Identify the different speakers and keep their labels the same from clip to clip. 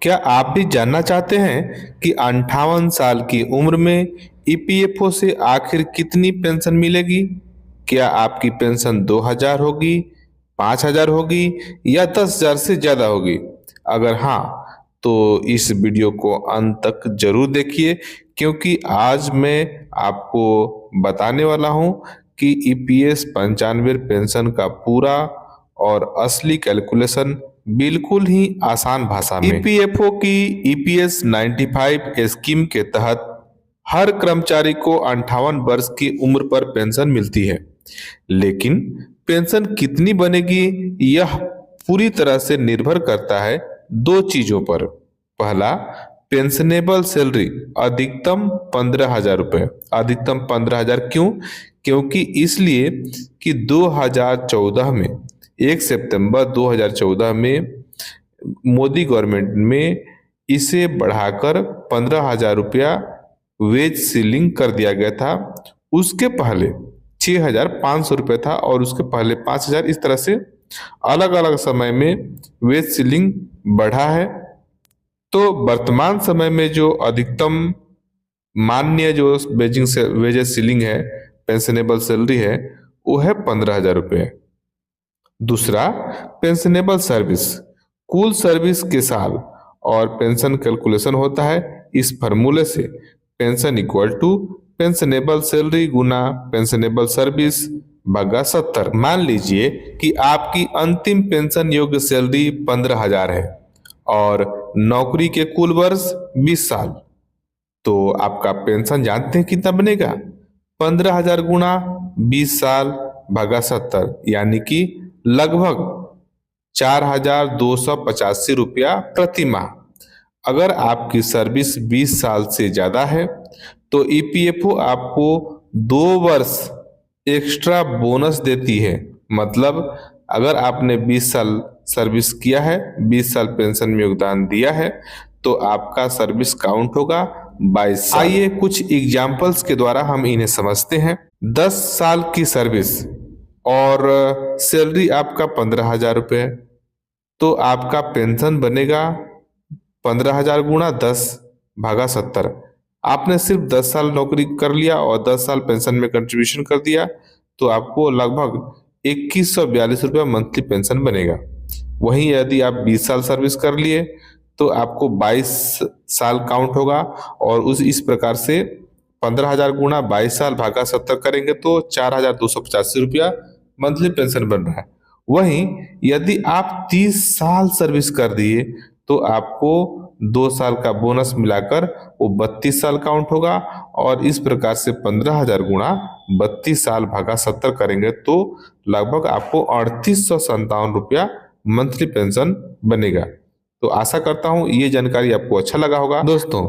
Speaker 1: क्या आप भी जानना चाहते हैं कि 58 साल की उम्र में ईपीएफओ से आखिर कितनी पेंशन मिलेगी? क्या आपकी पेंशन 2000 होगी, 5000 होगी या 10,000 से ज्यादा होगी? अगर हाँ, तो इस वीडियो को अंत तक जरूर देखिए, क्योंकि आज मैं आपको बताने वाला हूं कि ईपीएस 95 पेंशन का पूरा और असली कैलकुलेशन बिल्कुल ही आसान भाषा में। ईपीएफओ की ईपीएस 95 स्कीम के तहत हर कर्मचारी को 58 वर्ष की उम्र पर पेंशन मिलती है, लेकिन पेंशन कितनी बनेगी यह पूरी तरह से निर्भर करता है दो चीजों पर। पहला, पेंशनेबल सैलरी अधिकतम 15,000 रुपए। अधिकतम 15,000 क्यों? क्योंकि इसलिए कि 2014 में 1 सितंबर 2014 में मोदी गवर्नमेंट में इसे बढ़ाकर 15,000 रुपया वेज सीलिंग कर दिया गया था। उसके पहले 6,500 रुपये था और उसके पहले 5,000, इस तरह से अलग अलग समय में वेज सीलिंग बढ़ा है। तो वर्तमान समय में जो अधिकतम मान्य जो वेजेस सीलिंग है, पेंशनेबल सैलरी है, वो है 15,000 रुपये। दूसरा, पेंशनेबल सर्विस कुल सर्विस के साल और पेंशन कैलकुलेशन होता है इस फॉर्मूले से। Pension equal to pensionable salary गुना पेंशनेबल सर्विस भागा 70। मान लीजिए कि आपकी अंतिम पेंशन योग्य सैलरी 15,000 है और नौकरी के कुल वर्ष 20 साल, तो आपका पेंशन जानते हैं कितना बनेगा? 15,000 गुना 20 साल भागा 70, यानी कि लगभग 4,285 रुपया प्रति माह। अगर आपकी सर्विस 20 साल से ज्यादा है तो ईपीएफओ आपको 2 वर्ष एक्स्ट्रा बोनस देती है। मतलब अगर आपने 20 साल सर्विस किया है, 20 साल पेंशन में योगदान दिया है, तो आपका सर्विस काउंट होगा 22 साल। आइए कुछ एग्जाम्पल्स के द्वारा हम इन्हें समझते हैं। 10 साल की सर्विस और सैलरी आपका 15,000 रुपये, तो आपका पेंशन बनेगा 15,000 गुणा 10 भागा 70। आपने सिर्फ 10 साल नौकरी कर लिया और 10 साल पेंशन में कंट्रीब्यूशन कर दिया, तो आपको लगभग 2142 रुपया मंथली पेंशन बनेगा। वहीं यदि आप 20 साल सर्विस कर लिए तो आपको 22 साल काउंट होगा और इस प्रकार से 15,000 गुणा 22 साल भागा 70 करेंगे तो 4,285 रुपया मंथली पेंशन बन रहा है। वहीं यदि आप 30 साल सर्विस कर दिए तो आपको 2 साल का बोनस मिलाकर वो 32 साल काउंट होगा और इस प्रकार से 15,000 गुणा 32 साल भागा 70 करेंगे तो लगभग आपको 3,857 रुपया मंथली पेंशन बनेगा। तो आशा करता हूँ ये जानकारी आपको अच्छा लगा होगा। दोस्तों,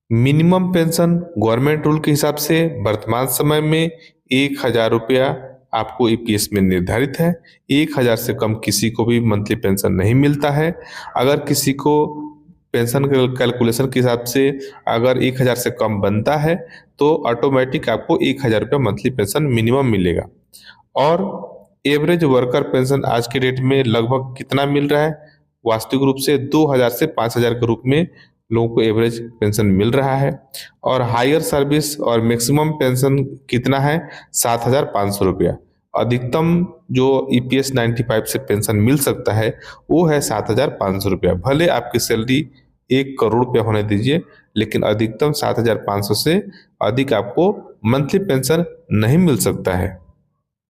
Speaker 1: मिनिमम पेंशन गवर्नमेंट रूल के हिसाब से वर्तमान समय में 1,000 रुपया आपको ईपीएस में निर्धारित है। 1,000 से कम किसी को भी मंथली पेंशन नहीं मिलता है। अगर किसी को पेंशन कैलकुलेशन के हिसाब से अगर 1,000 से कम बनता है तो ऑटोमेटिक आपको 1,000 रुपया मंथली पेंशन मिनिमम मिलेगा। और एवरेज वर्कर पेंशन आज के डेट में लगभग कितना मिल रहा है? वास्तविक रूप से 2,000 से 5,000 के रूप में लोगों को एवरेज पेंशन मिल रहा है। और हायर सर्विस और मैक्सिमम पेंशन कितना है? 7,500 रुपया। अधिकतम जो ईपीएस 95 से पेंशन मिल सकता है वो है 7,500 रुपया। भले आपकी सैलरी 1 करोड़ रुपया होने दीजिए, लेकिन अधिकतम 7,500 से अधिक आपको मंथली पेंशन नहीं मिल सकता है।